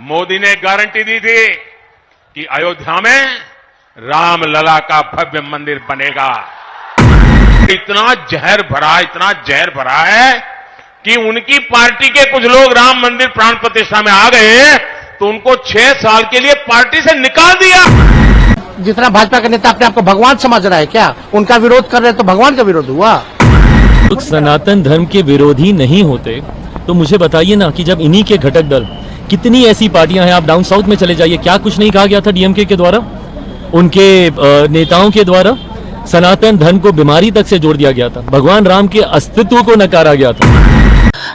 मोदी ने गारंटी दी थी कि अयोध्या में रामलला का भव्य मंदिर बनेगा। इतना जहर भरा है कि उनकी पार्टी के कुछ लोग राम मंदिर प्राण प्रतिष्ठा में आ गए तो उनको 6 साल के लिए पार्टी से निकाल दिया। जितना भाजपा का नेता अपने आप को भगवान समझ रहा है क्या, उनका विरोध कर रहे तो भगवान का विरोध हुआ। लोग सनातन धर्म के विरोधी नहीं होते तो मुझे बताइए ना कि जब इन्हीं के घटक दल, कितनी ऐसी पार्टियां हैं, आप डाउन साउथ में चले जाइए, क्या कुछ नहीं कहा गया था डीएमके के द्वारा, उनके नेताओं के द्वारा सनातन धर्म को बीमारी तक से जोड़ दिया गया था, भगवान राम के अस्तित्व को नकारा गया था।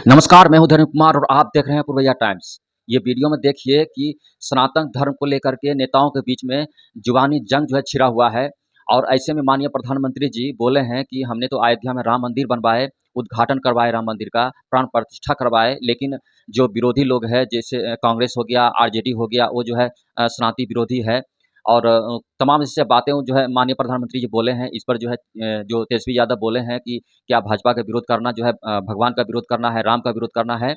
नमस्कार, मैं हूं धर्म कुमार और आप देख रहे हैं पूर्वैया टाइम्स। ये वीडियो में देखिए कि सनातन धर्म को लेकर के नेताओं के बीच में जुबानी जंग जो है छिड़ा हुआ है और ऐसे में माननीय प्रधानमंत्री जी बोले हैं कि हमने तो अयोध्या में राम मंदिर बनवाए, उद्घाटन करवाए, राम मंदिर का प्राण प्रतिष्ठा करवाए, लेकिन जो विरोधी लोग हैं जैसे कांग्रेस हो गया, आरजेडी हो गया, वो जो है सनातनी विरोधी है और तमाम ऐसी बातें जो है माननीय प्रधानमंत्री जी बोले हैं। इस पर जो है जो तेजस्वी यादव बोले हैं कि क्या भाजपा का विरोध करना जो है भगवान का विरोध करना है, राम का विरोध करना है।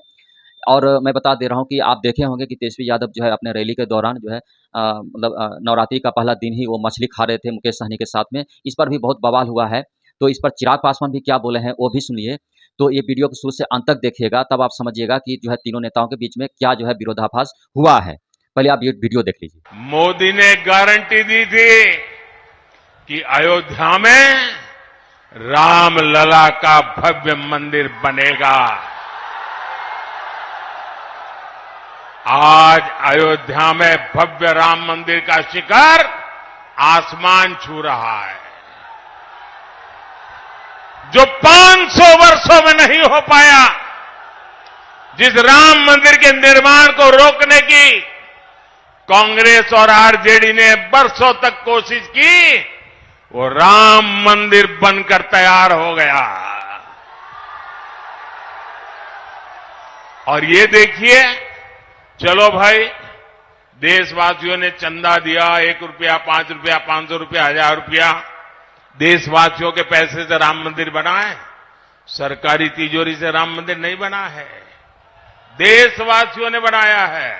और मैं बता दे रहा हूं कि आप देखे होंगे कि तेजस्वी यादव जो है अपने रैली के दौरान जो है मतलब नवरात्रि का पहला दिन ही वो मछली खा रहे थे मुकेश सहनी के साथ में। इस पर भी बहुत बवाल हुआ है, तो इस पर चिराग पासवान भी क्या बोले हैं वो भी सुनिए। तो ये वीडियो को शुरू से अंत तक देखिएगा, तब आप समझिएगा कि जो है तीनों नेताओं के बीच में क्या जो है विरोधाभास हुआ है। पहले आप ये वीडियो देख लीजिए। मोदी ने गारंटी दी थी कि अयोध्या में रामलला का भव्य मंदिर बनेगा। आज अयोध्या में भव्य राम मंदिर का शिखर आसमान छू रहा है, जो 500 वर्षों में नहीं हो पाया। जिस राम मंदिर के निर्माण को रोकने की कांग्रेस और आरजेडी ने बरसों तक कोशिश की, वो राम मंदिर बनकर तैयार हो गया। और ये देखिए, चलो भाई, देशवासियों ने चंदा दिया, 1 रुपया, 5 रुपया, 500 रुपया, 1000 रुपया, देशवासियों के पैसे से राम मंदिर बना है। सरकारी तिजोरी से राम मंदिर नहीं बना है, देशवासियों ने बनाया है।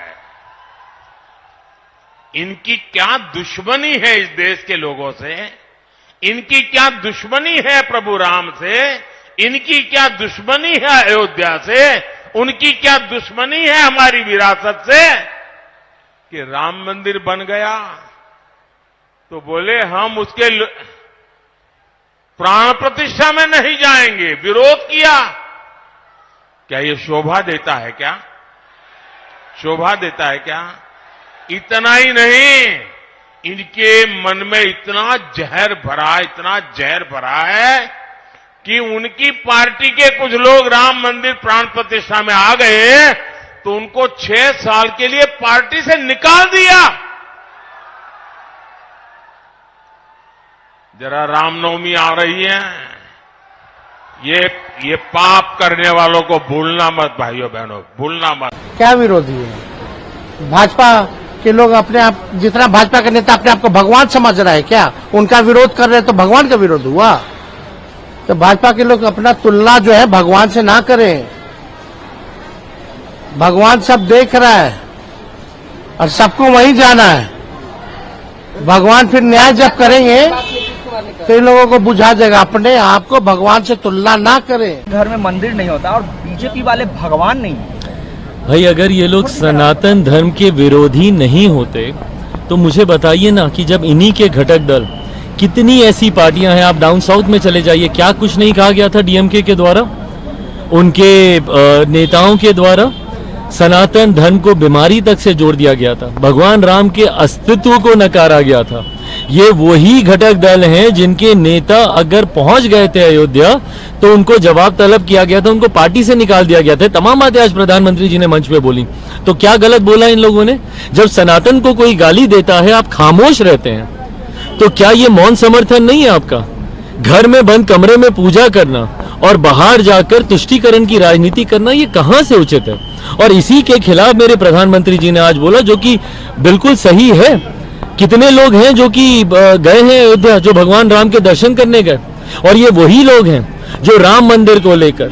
इनकी क्या दुश्मनी है इस देश के लोगों से, इनकी क्या दुश्मनी है प्रभु राम से, इनकी क्या दुश्मनी है अयोध्या से, उनकी क्या दुश्मनी है हमारी विरासत से कि राम मंदिर बन गया तो बोले हम उसके प्राण प्रतिष्ठा में नहीं जाएंगे, विरोध किया। क्या ये शोभा देता है क्या? शोभा देता है क्या? इतना ही नहीं, इनके मन में इतना जहर भरा है कि उनकी पार्टी के कुछ लोग राम मंदिर प्राण प्रतिष्ठा में आ गए तो उनको 6 साल के लिए पार्टी से निकाल दिया। जरा रामनवमी आ रही है, ये पाप करने वालों को भूलना मत भाइयों बहनों, भूलना मत। क्या विरोधी है? भाजपा के लोग अपने आप, जितना भाजपा का नेता अपने आप को भगवान समझ रहा है क्या, उनका विरोध कर रहे तो भगवान का विरोध हुआ। तो भाजपा के लोग अपना तुलना जो है भगवान से ना करें। भगवान सब देख रहा है और सबको वहीं जाना है। भगवान फिर न्याय जब करेंगे तो इन लोगों को बुझा जाएगा। अपने आप को भगवान से तुलना ना करें। घर में मंदिर नहीं होता और बीजेपी वाले भगवान नहीं। भाई अगर ये लोग सनातन धर्म के विरोधी नहीं होते तो मुझे बताइए ना कि जब इन्हीं के घटक दल, कितनी ऐसी पार्टियां हैं, आप डाउन साउथ में चले जाइए, क्या कुछ नहीं कहा गया था डीएमके के द्वारा, उनके नेताओं के द्वारा सनातन धर्म को बीमारी तक से जोड़ दिया गया था, भगवान राम के अस्तित्व को नकारा गया था। ये वही घटक दल हैं जिनके नेता अगर पहुंच गए थे अयोध्या तो उनको जवाब तलब किया गया था, उनको पार्टी से निकाल दिया गया था। तमाम बातें आज प्रधानमंत्री जी ने मंच पे बोली, तो क्या गलत बोला इन लोगों ने? जब सनातन को कोई गाली देता है आप खामोश रहते हैं, तो क्या ये मौन समर्थन नहीं है आपका? घर में बंद कमरे में पूजा करना और बाहर जाकर तुष्टीकरण की राजनीति करना, ये कहां से उचित है? और इसी के खिलाफ मेरे प्रधानमंत्री जी ने आज बोला, जो कि बिल्कुल सही है। कितने लोग हैं जो कि गए हैं अयोध्या, जो भगवान राम के दर्शन करने गए, और ये वही लोग हैं जो राम मंदिर को लेकर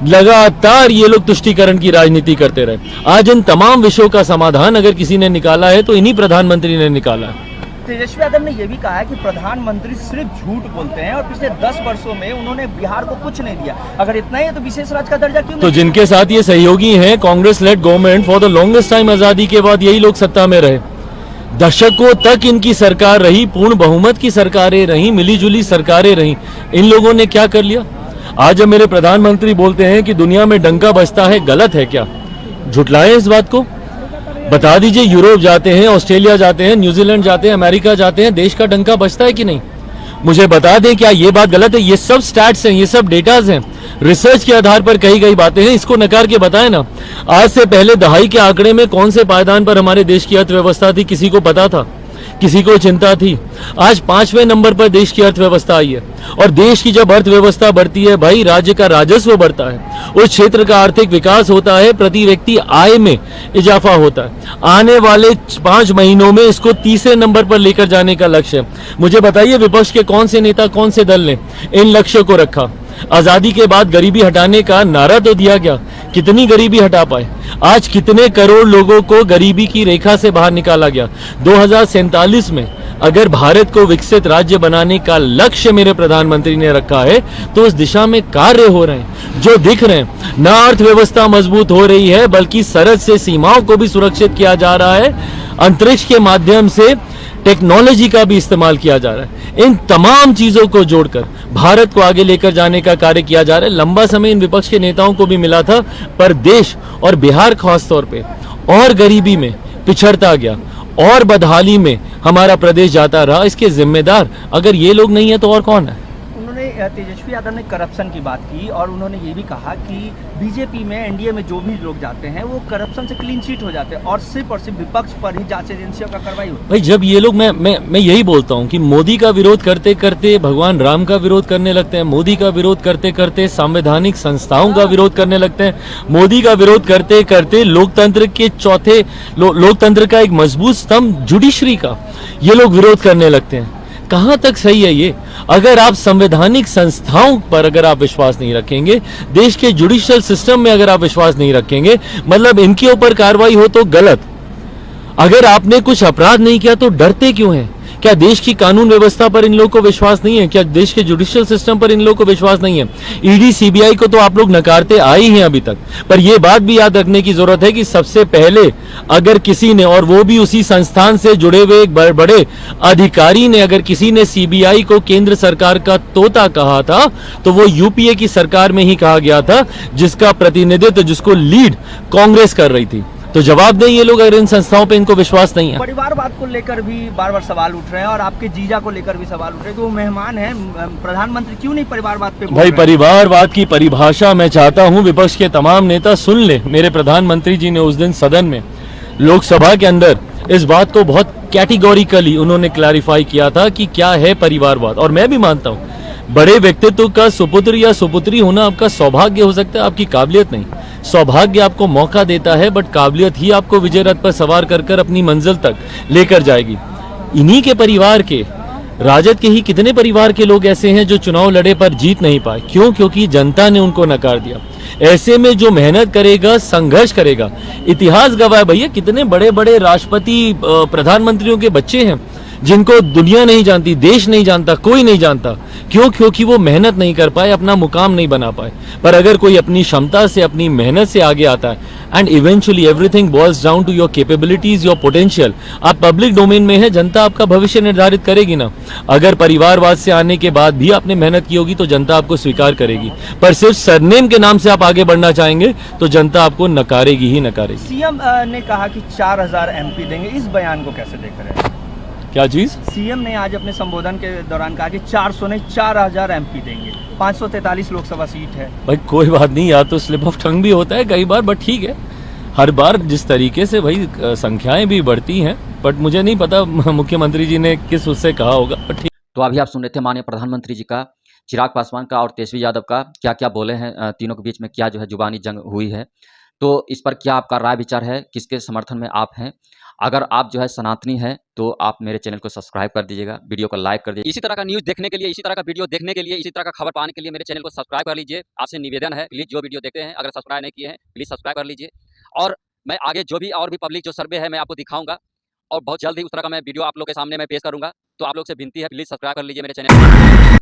लगातार ये लोग तुष्टीकरण की राजनीति करते रहे। आज इन तमाम विषयों का समाधान अगर किसी ने निकाला है तो इन्हीं प्रधानमंत्री ने निकाला है। तेजस्वी यादव ने यह भी कहा है कि प्रधानमंत्री सिर्फ झूठ बोलते हैं और पिछले 10 वर्षों में उन्होंने बिहार को कुछ नहीं दिया। अगर इतना ही है तो विशेष राज्य का दर्जा क्यों तो नहीं? जिनके साथ ये सहयोगी हैं, Congress lead government for the longest time, आजादी के बाद यही लोग सत्ता में रहे, दशकों तक इनकी सरकार रही, पूर्ण बहुमत की सरकारें रही, मिलीजुली सरकारें रही। इन लोगों ने क्या कर लिया? आज जब मेरे प्रधानमंत्री बोलते हैं कि दुनिया में डंका बजता है, गलत है क्या? झुटलाएं इस बात को, बता दीजिए। यूरोप जाते हैं, ऑस्ट्रेलिया जाते हैं, न्यूजीलैंड जाते हैं, अमेरिका जाते हैं, देश का डंका बजता है कि नहीं? मुझे बता दें क्या ये बात गलत है? ये सब स्टैट्स हैं, ये सब डेटाज हैं, रिसर्च के आधार पर कही गई बातें हैं। इसको नकार के बताएं ना। आज से पहले दहाई के आंकड़े में कौन से पायदान पर हमारे देश की अर्थव्यवस्था थी? किसी को पता था? किसी को चिंता थी? आज 5वें नंबर पर देश की अर्थव्यवस्था आई है। और देश की जब अर्थव्यवस्था बढ़ती है भाई, राज्य का राजस्व बढ़ता है, उस क्षेत्र का आर्थिक विकास होता है, प्रति व्यक्ति आय में इजाफा होता है। आने वाले 5 महीनों में इसको 3रे नंबर पर लेकर जाने का लक्ष्य है। मुझे बताइए, विपक्ष के कौन से नेता, कौन से दल ने इन लक्ष्य को रखा? आजादी के बाद गरीबी हटाने का नारा तो दिया गया, कितनी गरीबी हटा पाए? आज कितने करोड़ लोगों को गरीबी की रेखा से बाहर निकाला गया? 2047 में अगर भारत को विकसित राज्य बनाने का लक्ष्य मेरे प्रधानमंत्री ने रखा है तो उस दिशा में कार्य हो रहे हैं जो दिख रहे हैं। न अर्थव्यवस्था मजबूत हो रही है बल्कि सरहद से सीमाओं को भी सुरक्षित किया जा रहा है, अंतरिक्ष के माध्यम से टेक्नोलॉजी का भी इस्तेमाल किया जा रहा है। इन तमाम चीजों को जोड़कर भारत को आगे लेकर जाने का कार्य किया जा रहा है। लंबा समय इन विपक्ष के नेताओं को भी मिला था, पर देश और बिहार खासतौर पे और गरीबी में पिछड़ता गया और बदहाली में हमारा प्रदेश जाता रहा। इसके जिम्मेदार अगर ये लोग नहीं है तो और कौन है? उन्होंने तेजस्वी यादव ने करप्शन की बात की और उन्होंने ये भी कहा कि बीजेपी में, एनडीए में जो भी लोग जाते हैं वो करप्शन से क्लीन चिट हो जाते हैं और सिर्फ विपक्ष पर ही जांच एजेंसियों का कार्रवाई होती है। भाई जब ये लोग, मैं यही बोलता हूँ कि मोदी का विरोध करते करते भगवान राम का विरोध करने लगते हैं, मोदी का विरोध करते करते संवैधानिक संस्थाओं का विरोध करने लगते हैं, मोदी का विरोध करते करते लोकतंत्र के चौथे लोकतंत्र का एक मजबूत स्तंभ जुडिशरी का ये लोग विरोध करने लगते हैं। कहां तक सही है ये? अगर आप संवैधानिक संस्थाओं पर अगर आप विश्वास नहीं रखेंगे, देश के जुडिशियल सिस्टम में अगर आप विश्वास नहीं रखेंगे, मतलब इनके ऊपर कार्रवाई हो तो गलत। अगर आपने कुछ अपराध नहीं किया तो डरते क्यों हैं? क्या देश की कानून व्यवस्था पर इन लोगों को विश्वास नहीं है? क्या देश के जुडिशियल सिस्टम पर इन लोगों को विश्वास नहीं है? ईडी, सीबीआई को तो आप लोग नकारते आए ही हैं अभी तक। पर यह बात भी याद रखने की जरूरत है कि सबसे पहले अगर किसी ने, और वो भी उसी संस्थान से जुड़े हुए एक बड़े अधिकारी ने, अगर किसी ने सीबीआई को केंद्र सरकार का तोता कहा था तो वो यूपीए की सरकार में ही कहा गया था, जिसका प्रतिनिधित्व, जिसको लीड कांग्रेस कर रही थी। तो जवाब दें ये लोग अगर इन संस्थाओं पे इनको विश्वास नहीं है। परिवारवाद को लेकर भी बार बार सवाल उठ रहे हैं और आपके जीजा को लेकर भी सवाल उठ रहे हैं कि वो मेहमान हैं, प्रधानमंत्री क्यों नहीं परिवारवाद पे बोल भाई रहे हैं? परिवारवाद की परिभाषा मैं चाहता हूं विपक्ष के तमाम नेता सुन ले। मेरे प्रधानमंत्री जी ने उस दिन सदन में, लोकसभा के अंदर इस बात को बहुत कैटेगोरिकली उन्होंने क्लैरिफाई किया था कि क्या है परिवारवाद। और मैं भी मानता हूं बड़े व्यक्तित्व का सुपुत्र या सुपुत्री होना आपका सौभाग्य हो सकता है, आपकी काबिलियत नहीं। सौभाग्य आपको मौका देता है, बट काबिलियत ही आपको विजय रथ पर सवार कर कर अपनी मंजिल तक लेकर जाएगी। इन्हीं के परिवार के, राजद के ही कितने परिवार के लोग ऐसे हैं जो चुनाव लड़े पर जीत नहीं पाए। क्यों? क्योंकि जनता ने उनको नकार दिया। ऐसे में जो मेहनत करेगा, संघर्ष करेगा, इतिहास गवाह भैया कितने बड़े बड़े राष्ट्रपति, प्रधानमंत्रियों के बच्चे हैं जिनको दुनिया नहीं जानती, देश नहीं जानता, कोई नहीं जानता। क्यों? क्योंकि वो मेहनत नहीं कर पाए, अपना मुकाम नहीं बना पाए। पर अगर कोई अपनी क्षमता से, अपनी मेहनत से आगे आता है, and eventually everything boils down to your capabilities, your potential. आप पब्लिक डोमेन में है, जनता आपका भविष्य निर्धारित करेगी ना। अगर परिवारवाद से आने के बाद भी आपने मेहनत की होगी तो जनता आपको स्वीकार करेगी, पर सिर्फ सरनेम के नाम से आप आगे बढ़ना चाहेंगे तो जनता आपको नकारेगी ही नकारेगी। सीएम ने कहा कि 4000 एमपी देंगे, इस बयान को कैसे देख रहे हैं? क्या चीज? सीएम ने आज अपने संबोधन के दौरान कहा कि 400 नहीं 4000 एमपी देंगे, 543 लोकसभा सीट है। भाई कोई बात नहीं, या तो स्लिप ऑफ टंग भी होता है कई बार, बट ठीक है। हर बार जिस तरीके से भाई संख्याएं भी बढ़ती हैं, बट मुझे नहीं पता मुख्यमंत्री जी ने किस उससे कहा होगा, बट ठीक। तो अभी आप सुन रहे थे माननीय प्रधानमंत्री जी का, चिराग पासवान का और तेजस्वी यादव का क्या क्या बोले हैं, तीनों के बीच में क्या जो है जुबानी जंग हुई है। तो इस पर क्या आपका राय विचार है, किसके समर्थन में आप हैं? अगर आप जो है सनातनी हैं तो आप मेरे चैनल को सब्सक्राइब कर दीजिएगा, वीडियो को लाइक कर दीजिए। इसी तरह का न्यूज़ देखने के लिए, इसी तरह का वीडियो देखने के लिए, इसी तरह का खबर पाने के लिए मेरे चैनल को सब्सक्राइब कर लीजिए। आपसे निवेदन है, प्लीज़ जो वीडियो देखते हैं अगर सब्सक्राइब नहीं किए हैं प्लीज़ सब्सक्राइब कर लीजिए। और मैं आगे जो भी और भी पब्लिक जो सर्वे है मैं आपको दिखाऊंगा और बहुत जल्द ही उस तरह का मैं वीडियो आप लोग के सामने मैं पेश करूंगा। तो आप लोग से विनती है, प्लीज़ सब्सक्राइब कर लीजिए मेरे चैनल।